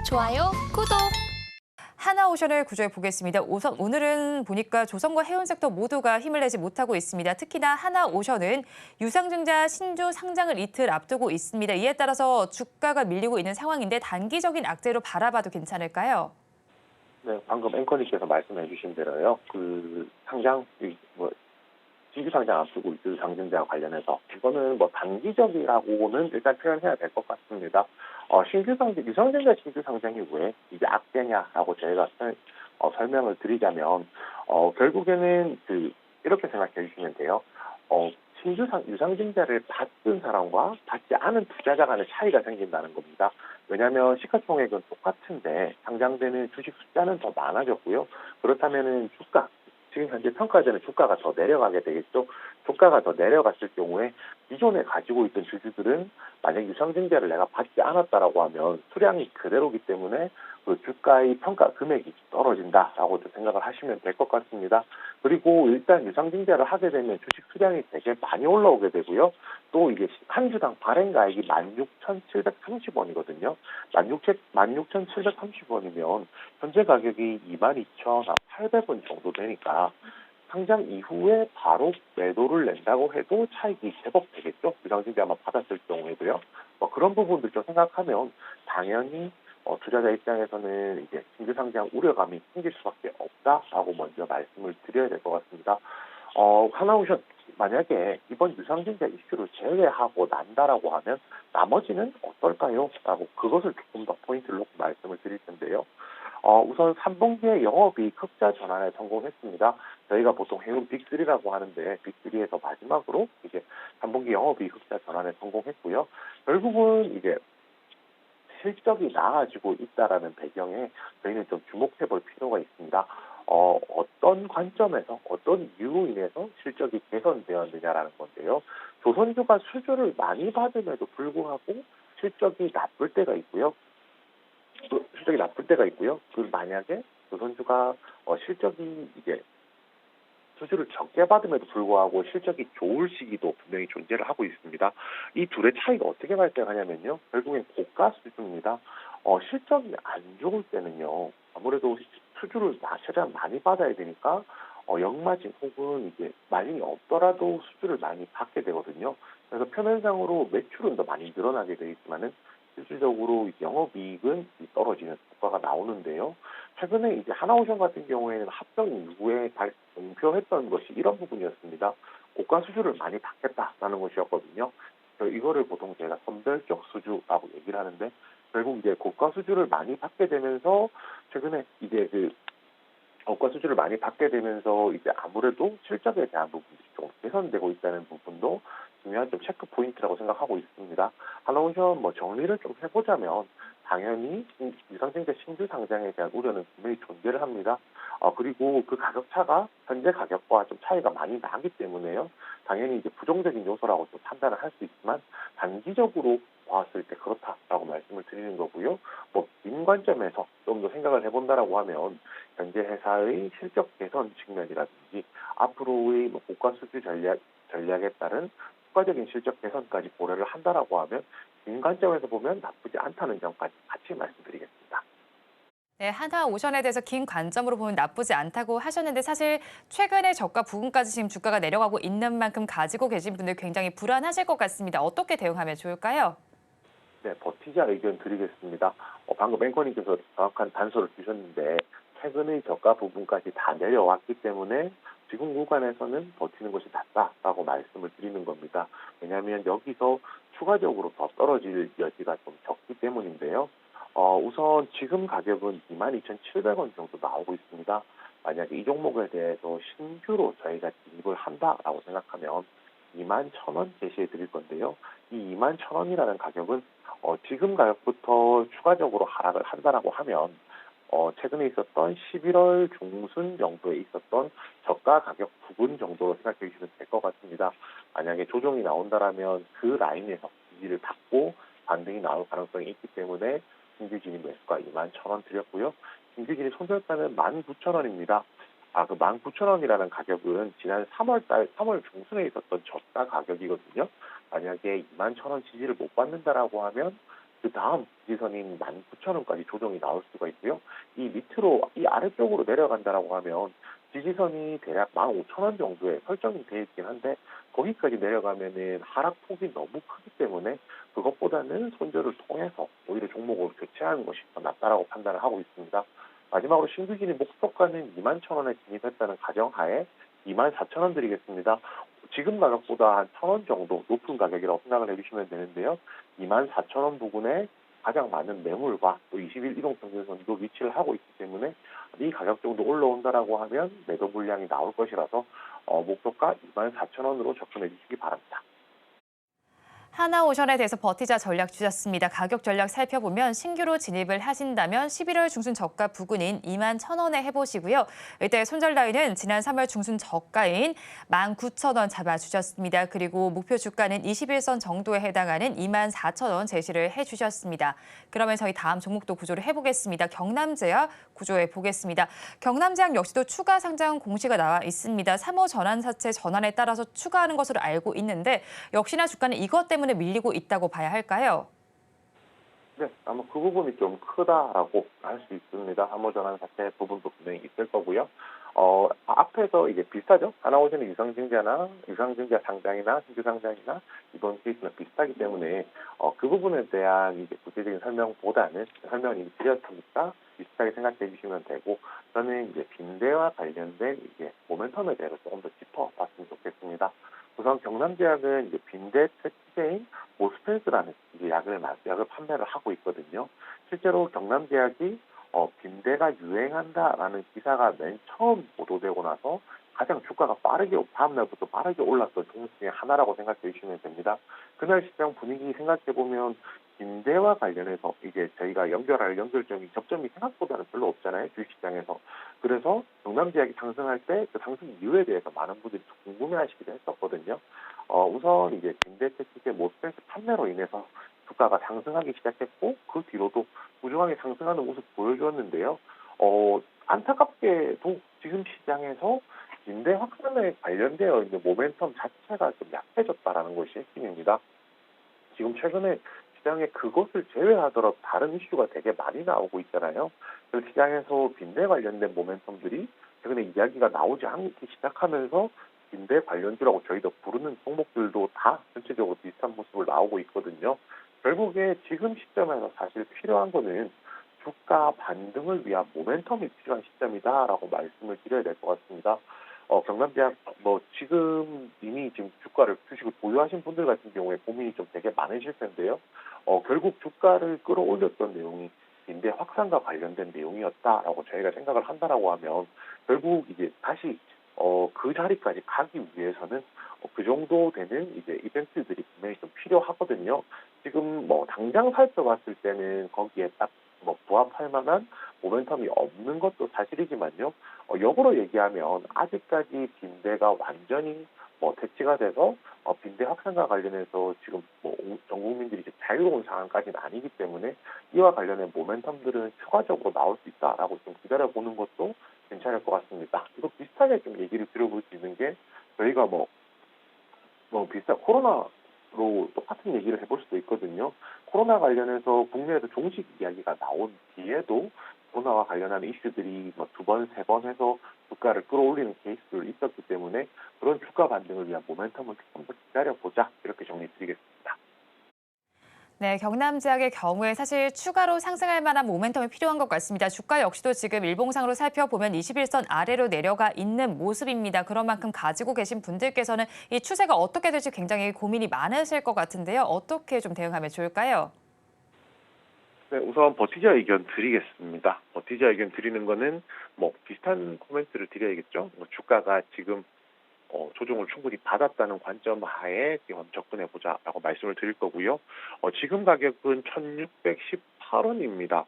좋아요, 구독. 하나오션을 구조해 보겠습니다. 우선 오늘은 보니까 조선과 해운 섹터 모두가 힘을 내지 못하고 있습니다. 특히나 하나오션은 유상증자 신주 상장을 이틀 앞두고 있습니다. 이에 따라서 주가가 밀리고 있는 상황인데 단기적인 악재로 바라봐도 괜찮을까요? 네, 방금 앵커님께서 말씀해 주신 대로요. 상장, 신규 상장 앞두고 있는 상증자와 관련해서 이거는 뭐 단기적이라고는 일단 표현해야 될 것 같습니다. 신규 상장, 유상증자 신규 상장이 왜 이게 악재냐라고 저희가 설명을 드리자면 결국에는 이렇게 생각해 주시면 돼요. 유상증자를 받은 사람과 받지 않은 투자자 간의 차이가 생긴다는 겁니다. 왜냐하면 시가총액은 똑같은데 상장되는 주식 숫자는 더 많아졌고요. 그렇다면은 지금 현재 평가되는 주가가 더 내려가게 되겠죠. 주가가 더 내려갔을 경우에 기존에 가지고 있던 주주들은 만약 유상증자를 내가 받지 않았다라고 하면 수량이 그대로기 때문에 그 주가의 평가 금액이 떨어진다라고 생각을 하시면 될 것 같습니다. 그리고 일단 유상증자를 하게 되면 주식 수량이 되게 많이 올라오게 되고요. 또 이게 한 주당 발행가액이 16,730원이거든요. 16,730원이면 현재 가격이 22,800원 정도 되니까 상장 이후에 바로 매도를 낸다고 해도 차익이 제법 되겠죠. 유상증자만 받았을 경우에도요. 그런 부분들 좀 생각하면 당연히 투자자 입장에서는 이제 신규 상장 우려감이 생길 수밖에 없다라고 먼저 말씀을 드려야 될 것 같습니다. 하나오션 만약에 이번 유상증자 이슈를 제외하고 난다라고 하면 나머지는 어떨까요? 라고 그것을 조금 더 포인트를 놓고 말씀을 드릴 텐데요. 우선 3분기에 영업이익 흑자 전환에 성공했습니다. 저희가 보통 해운 빅3라고 하는데 빅3에서 마지막으로 이제 3분기 영업이익 흑자 전환에 성공했고요. 결국은 이제 실적이 나아지고 있다라는 배경에 저희는 좀 주목해 볼 필요가 있습니다. 어떤 관점에서 어떤 이유로 인해서 실적이 개선되었느냐라는 건데요. 조선주가 수주를 많이 받음에도 불구하고 실적이 나쁠 때가 있고요. 만약에 조선주가 실적이 이제 수주를 적게 받음에도 불구하고 실적이 좋을 시기도 분명히 존재를 하고 있습니다. 이 둘의 차이가 어떻게 발생하냐면요. 결국엔 고가 수주입니다. 실적이 안 좋을 때는요. 아무래도 수주를 최대한 많이 받아야 되니까 역마진 혹은 이제 마진이 없더라도 수주를 많이 받게 되거든요. 그래서 표면상으로 매출은 더 많이 늘어나게 되겠지만은 실질적으로 영업이익은 떨어지는 효과가 나오는데요. 최근에 이제 하나오션 같은 경우에는 합병 이후에 공표했던 것이 이런 부분이었습니다. 고가 수주를 많이 받겠다라는 것이었거든요. 이거를 보통 제가 선별적 수주라고 얘기를 하는데 결국 이제 고가 수주를 많이 받게 되면서 최근에 이제 고가 수주를 많이 받게 되면서 이제 아무래도 실적에 대한 부분들이 좀 개선되고 있다는 부분도 중요한 좀 체크 포인트라고 생각하고 있습니다. 하나오션 정리를 좀 해보자면 당연히 유상증자 신규 상장에 대한 우려는 분명히 존재를 합니다. 그리고 그 가격 차가 현재 가격과 좀 차이가 많이 나기 때문에요. 당연히 이제 부정적인 요소라고 좀 판단을 할 수 있지만 단기적으로 봤을 때 그렇다라고 말씀을 드리는 거고요. 긴 관점에서 좀 더 생각을 해본다라고 하면 현재 회사의 실적 개선 측면이라든지 앞으로의 고가 수주 전략에 따른 추가적인 실적 개선까지 고려를 한다라고 하면 긴 관점에서 보면 나쁘지 않다는 점까지 같이 말씀드리겠습니다. 네, 하나오션에 대해서 긴 관점으로 보면 나쁘지 않다고 하셨는데 사실 최근에 저가 부근까지 지금 주가가 내려가고 있는 만큼 가지고 계신 분들 굉장히 불안하실 것 같습니다. 어떻게 대응하면 좋을까요? 네, 버티자 의견 드리겠습니다. 방금 앵커님께서 정확한 단서를 주셨는데 최근의 저가 부분까지 다 내려왔기 때문에 지금 구간에서는 버티는 것이 낫다라고 말씀을 드리는 겁니다. 왜냐하면 여기서 추가적으로 더 떨어질 여지가 좀 적기 때문인데요. 우선 지금 가격은 22,700원 정도 나오고 있습니다. 만약에 이 종목에 대해서 신규로 저희가 진입을 한다라고 생각하면 21,000원 제시해 드릴 건데요. 이 21,000원이라는 가격은 지금 가격부터 추가적으로 하락을 한다라고 하면 최근에 있었던 11월 중순 정도에 있었던 저가 가격 부분 정도로 생각해 주시면 될 것 같습니다. 만약에 조정이 나온다라면 그 라인에서 지지를 받고 반등이 나올 가능성이 있기 때문에 신규 진입 매수가 21,000원 드렸고요. 신규 진입 손절가는 19,000원입니다. 그 19,000원이라는 가격은 지난 3월 중순에 있었던 저가 가격이거든요. 만약에 21,000원 지지를 못 받는다라고 하면 그 다음 지지선인 19,000원까지 조정이 나올 수가 있고요. 이 밑으로 이 아래쪽으로 내려간다라고 하면 지지선이 대략 15,000원 정도에 설정이 되어 있긴 한데 거기까지 내려가면은 하락폭이 너무 크기 때문에 그것보다는 손절을 통해서 오히려 종목을 교체하는 것이 더 낫다라고 판단을 하고 있습니다. 마지막으로 신규진이 목표가는 21,000원에 진입했다는 가정하에 24,000원 드리겠습니다. 지금 가격보다 한 1,000원 정도 높은 가격이라고 생각을 해주시면 되는데요. 24,000원 부근에 가장 많은 매물과 또 20일 이동평균선도 위치를 하고 있기 때문에 이 가격 정도 올라온다라고 하면 매도 물량이 나올 것이라서 목표가 24,000원으로 접근해 주시기 바랍니다. 하나오션에 대해서 버티자 전략 주셨습니다. 가격 전략 살펴보면 신규로 진입을 하신다면 11월 중순 저가 부근인 21,000원에 해보시고요. 이때 손절 라인은 지난 3월 중순 저가인 19,000원 잡아주셨습니다. 그리고 목표 주가는 21선 정도에 해당하는 24,000원 제시를 해주셨습니다. 그러면 저희 다음 종목도 구조를 해보겠습니다. 경남제약 구조해 보겠습니다. 경남제약 역시도 추가 상장 공시가 나와 있습니다. 3호 전환사채 전환에 따라서 추가하는 것으로 알고 있는데 역시나 주가는 이것 때문에 밀리고 있다고 봐야 할까요? 네, 아마 그 부분이 좀 크다라고 할 수 있습니다. 함호전환 사태 부분도 분명히 있을 거고요. 앞에서 이제 비슷하죠. 하나오션의 유상증자 상장이나 신규 상장이나 이번 케이스는 비슷하기 때문에 그 부분에 대한 이제 구체적인 설명보다는 설명을 이미 드렸으니까 비슷하게 생각해 주시면 되고 저는 이제 빈대와 관련된 이제 모멘텀에 대해서 조금 더 짚어봤으면 좋겠습니다. 우선 경남제약은 이제 빈대 특제인 모스펜스라는 이제 약을 판매를 하고 있거든요. 실제로 경남제약이 빈대가 유행한다라는 기사가 맨 처음 보도되고 나서 가장 주가가 다음 날부터 빠르게 올랐던 종목 중에 하나라고 생각해 주시면 됩니다. 그날 시장 분위기 생각해 보면 빈대와 관련해서 이제 저희가 연결할 연결점이 접점이 생각보다는 별로 없잖아요, 주식시장에서. 그래서 경남제약이 상승할 때 그 상승 이유에 대해서 많은 분들이 궁금해하시기도 했었거든요. 우선 이제 빈대 테스트의 모스펜스 판매로 인해서 주가가 상승하기 시작했고 그 뒤로도 꾸준하게 상승하는 모습 보여주었는데요. 안타깝게도 지금 시장에서 빈대 확산에 관련되어 있는 모멘텀 자체가 좀 약해졌다라는 것이 핵심입니다. 지금 최근에 시장에 그것을 제외하더라도 다른 이슈가 되게 많이 나오고 있잖아요. 그 시장에서 빈대 관련된 모멘텀들이 최근에 이야기가 나오지 않기 시작하면서 빈대 관련주라고 저희도 부르는 종목들도 다 전체적으로 비슷한 모습을 나오고 있거든요. 결국에 지금 시점에서 사실 필요한 거는 주가 반등을 위한 모멘텀이 필요한 시점이다라고 말씀을 드려야 될 것 같습니다. 경남대학 지금 이미 지금 주식을 보유하신 분들 같은 경우에 고민이 좀 되게 많으실 텐데요. 결국 주가를 끌어올렸던 내용이 빈대 확산과 관련된 내용이었다라고 저희가 생각을 한다라고 하면 결국 이제 다시 그 자리까지 가기 위해서는 그 정도 되는 이제 이벤트들이 분명히 좀 필요하거든요. 지금 당장 살펴봤을 때는 거기에 딱 부합할 만한 모멘텀이 없는 것도 사실이지만요. 역으로 얘기하면 아직까지 빈대가 완전히 대치가 돼서 빈대 확산과 관련해서 지금 전 국민들이 이제 자유로운 상황까지는 아니기 때문에 이와 관련된 모멘텀들은 추가적으로 나올 수 있다라고 좀 기다려보는 것도 괜찮을 것 같습니다. 이거 비슷하게 좀 얘기를 드려볼 수 있는 게 저희가 비슷한 코로나로 똑같은 얘기를 해볼 수도 있거든요. 코로나 관련해서 국내에서 종식 이야기가 나온 뒤에도 코로나와 관련한 이슈들이 두 번, 세 번 해서 주가를 끌어올리는 케이스들이 있었기 때문에 그런 주가 반등을 위한 모멘텀을 조금 더 기다려보자 이렇게 정리드리겠습니다. 네, 경남제약의 경우에 사실 추가로 상승할 만한 모멘텀이 필요한 것 같습니다. 주가 역시도 지금 일봉상으로 살펴보면 21선 아래로 내려가 있는 모습입니다. 그런 만큼 가지고 계신 분들께서는 이 추세가 어떻게 될지 굉장히 고민이 많으실 것 같은데요. 어떻게 좀 대응하면 좋을까요? 네, 우선 버티자 의견 드리겠습니다. 버티자 의견 드리는 거는 비슷한 코멘트를 드려야겠죠. 주가가 지금 조정을 충분히 받았다는 관점 하에 접근해보자라고 말씀을 드릴 거고요. 지금 가격은 1,618원입니다.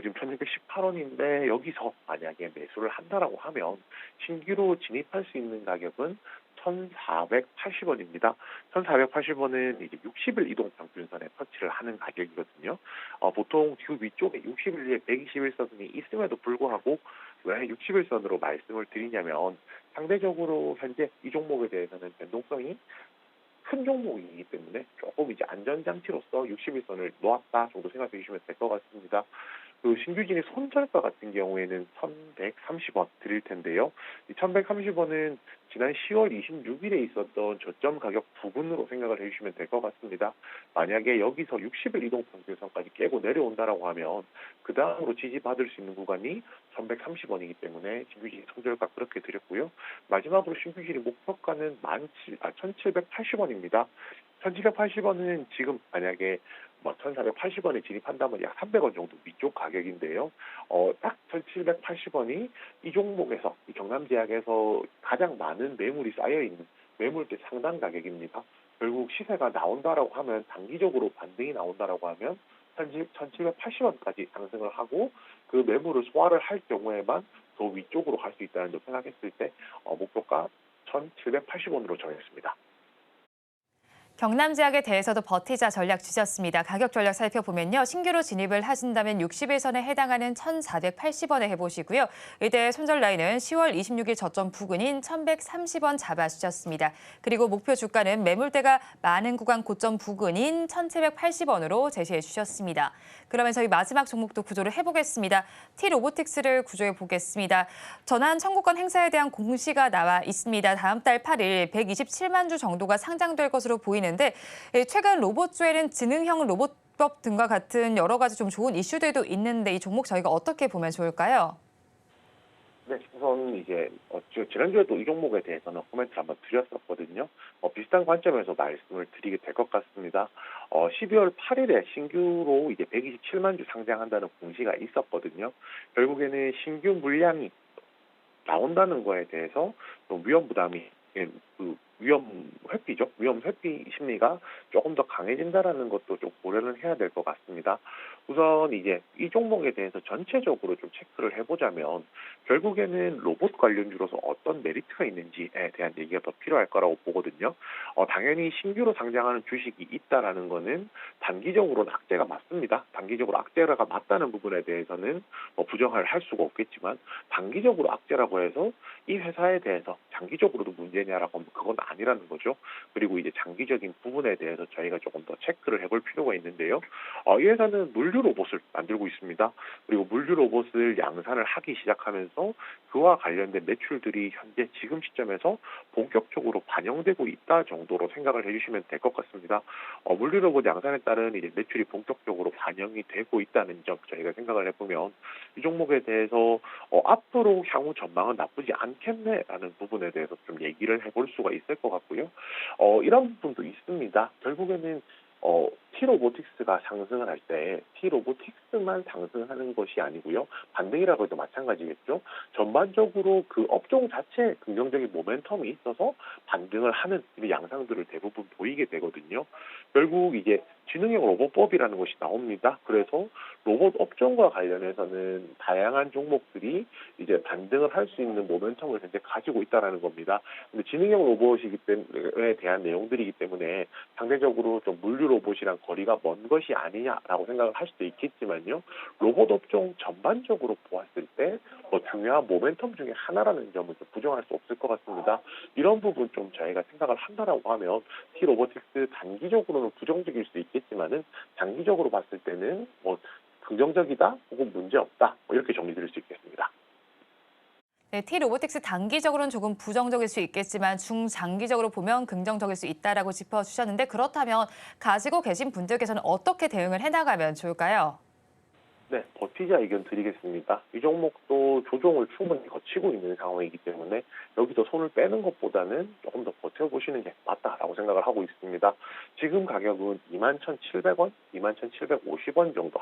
지금 1,618원인데 여기서 만약에 매수를 한다라고 하면 신규로 진입할 수 있는 가격은 1,480원입니다. 1,480원은 이제 60일 이동 평균선에 터치를 하는 가격이거든요. 보통 그 위쪽에 60일에 121선이 있음에도 불구하고 왜 60일선으로 말씀을 드리냐면 상대적으로 현재 이 종목에 대해서는 변동성이 큰 종목이기 때문에 조금 이제 안전장치로서 60일선을 놓았다 정도 생각해 주시면 될 것 같습니다. 그 신규진의 손절가 같은 경우에는 1,130원 드릴 텐데요. 이 1,130원은 지난 10월 26일에 있었던 저점 가격 부근으로 생각을 해주시면 될 것 같습니다. 만약에 여기서 60일 이동평균선까지 깨고 내려온다라고 하면 그 다음으로 지지받을 수 있는 구간이 1,130원이기 때문에 신규진이 손절가 그렇게 드렸고요. 마지막으로 신규진의 목표가는 1,780원입니다. 1,780원은 지금 만약에 1,480원에 진입한다면 약 300원 정도 위쪽 가격인데요. 딱 1,780원이 이 종목에서, 이 경남제약에서 가장 많은 매물이 쌓여있는 매물대 상당 가격입니다. 결국 시세가 나온다라고 하면, 단기적으로 반등이 나온다라고 하면 1,780원까지 상승을 하고 그 매물을 소화를 할 경우에만 더 위쪽으로 갈 수 있다는 점 생각했을 때 목표가 1,780원으로 정했습니다. 경남제약에 대해서도 버티자 전략 주셨습니다. 가격 전략 살펴보면요. 신규로 진입을 하신다면 60일선에 해당하는 1,480원에 해보시고요. 이때 손절 라인은 10월 26일 저점 부근인 1,130원 잡아주셨습니다. 그리고 목표 주가는 매물대가 많은 구간 고점 부근인 1,780원으로 제시해 주셨습니다. 그러면 저희 마지막 종목도 구조를 해보겠습니다. T로보틱스를 구조해 보겠습니다. 전환 청구권 행사에 대한 공시가 나와 있습니다. 다음 달 8일 127만 주 정도가 상장될 것으로 보이는데 최근 로봇주에는 지능형 로봇법 등과 같은 여러 가지 좀 좋은 이슈들도 있는데 이 종목 저희가 어떻게 보면 좋을까요? 네, 우선 이제 지난주에도 이 종목에 대해서는 코멘트를 한번 드렸었거든요. 비슷한 관점에서 말씀을 드리게 될 것 같습니다. 12월 8일에 신규로 이제 127만 주 상장한다는 공시가 있었거든요. 결국에는 신규 물량이 나온다는 거에 대해서 좀 위험 부담이, 그 위험 회피죠. 위험 회피 심리가 조금 더 강해진다라는 것도 좀 고려를 해야 될 것 같습니다. 우선 이제 이 종목에 대해서 전체적으로 좀 체크를 해보자면 결국에는 로봇 관련주로서 어떤 메리트가 있는지에 대한 얘기가 더 필요할 거라고 보거든요. 당연히 신규로 상장하는 주식이 있다라는 거는 단기적으로는 악재가 맞습니다. 단기적으로 악재가 맞다는 부분에 대해서는 부정을 할 수가 없겠지만, 단기적으로 악재라고 해서 이 회사에 대해서 장기적으로도 문제냐라고 하면 그건 아니라는 거죠. 그리고 이제 장기적인 부분에 대해서 저희가 조금 더 체크를 해볼 필요가 있는데요. 이 회사는 물류 로봇을 만들고 있습니다. 그리고 물류 로봇을 양산을 하기 시작하면서 그와 관련된 매출들이 현재 지금 시점에서 본격적으로 반영되고 있다 정도로 생각을 해주시면 될 것 같습니다. 물류 로봇 양산에 따른 이제 매출이 본격적으로 반영이 되고 있다는 점 저희가 생각을 해보면 이 종목에 대해서 앞으로 향후 전망은 나쁘지 않겠네라는 부분에 대해서 좀 얘기를 해볼 수가 있을 것 같고요. 이런 부분도 있습니다. 결국에는 T로보틱스가 상승을 할 때 T로보틱스만 상승하는 것이 아니고요. 반등이라고 해도 마찬가지겠죠. 전반적으로 그 업종 자체에 긍정적인 모멘텀이 있어서 반등을 하는 이런 양상들을 대부분 보이게 되거든요. 결국 이제 지능형 로봇법이라는 것이 나옵니다. 그래서 로봇 업종과 관련해서는 다양한 종목들이 이제 반등을 할 수 있는 모멘텀을 현재 가지고 있다는 겁니다. 근데 지능형 로봇이기 때문에 대한 내용들이기 때문에 상대적으로 좀 물류 로봇이랑 거리가 먼 것이 아니냐라고 생각을 할 수도 있겠지만요. 로봇 업종 전반적으로 보았을 때 중요한 모멘텀 중에 하나라는 점은 좀 부정할 수 없을 것 같습니다. 이런 부분 좀 저희가 생각을 한다라고 하면 T로보틱스 단기적으로는 부정적일 수 있겠지만은 장기적으로 봤을 때는 긍정적이다 혹은 문제없다 이렇게 정리드릴 수 있겠습니다. 네, T로보틱스 단기적으로는 조금 부정적일 수 있겠지만 중장기적으로 보면 긍정적일 수 있다라고 짚어주셨는데 그렇다면 가지고 계신 분들께서는 어떻게 대응을 해나가면 좋을까요? 네, 버티자 의견 드리겠습니다. 이 종목도 조정을 충분히 거치고 있는 상황이기 때문에 여기서 손을 빼는 것보다는 조금 더 버텨보시는 게 맞다라고 생각을 하고 있습니다. 지금 가격은 21,700원, 21,750원 정도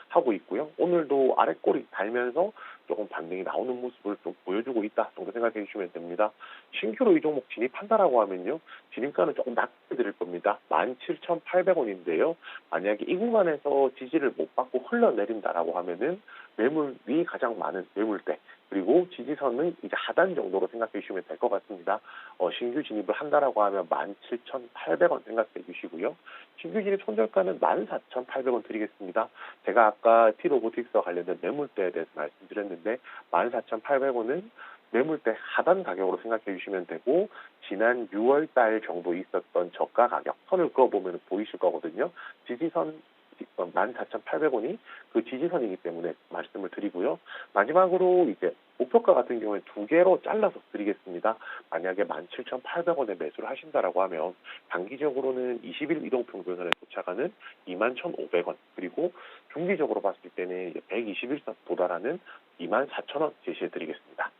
하고 있고요. 오늘도 아랫꼬리 달면서 조금 반등이 나오는 모습을 좀 보여주고 있다 정도 생각해 주시면 됩니다. 신규로 이 종목 진입한다라고 하면요. 진입가는 조금 낮게 드릴 겁니다. 17,800원인데요. 만약에 이 구간에서 지지를 못 받고 흘러내린다라고 하면은 매물이 가장 많은 매물대, 그리고 지지선은 이제 하단 정도로 생각해 주시면 될 것 같습니다. 신규 진입을 한다라고 하면 17,800원 생각해 주시고요. 신규 진입 손절가는 14,800원 드리겠습니다. 제가 아까 T로보틱스와 관련된 매물대에 대해서 말씀드렸는데 14,800원은 매물대 하단 가격으로 생각해 주시면 되고 지난 6월 달 정도 있었던 저가 가격 선을 그어보면 보이실 거거든요. 지지선 14,800원이 그 지지선이기 때문에 말씀을 드리고요. 마지막으로 이제 목표가 같은 경우에 두 개로 잘라서 드리겠습니다. 만약에 17,800원에 매수를 하신다라고 하면 단기적으로는 20일 이동평균선에 도착하는 21,500원 그리고 중기적으로 봤을 때는 121선 도달하는 24,000원 제시해 드리겠습니다.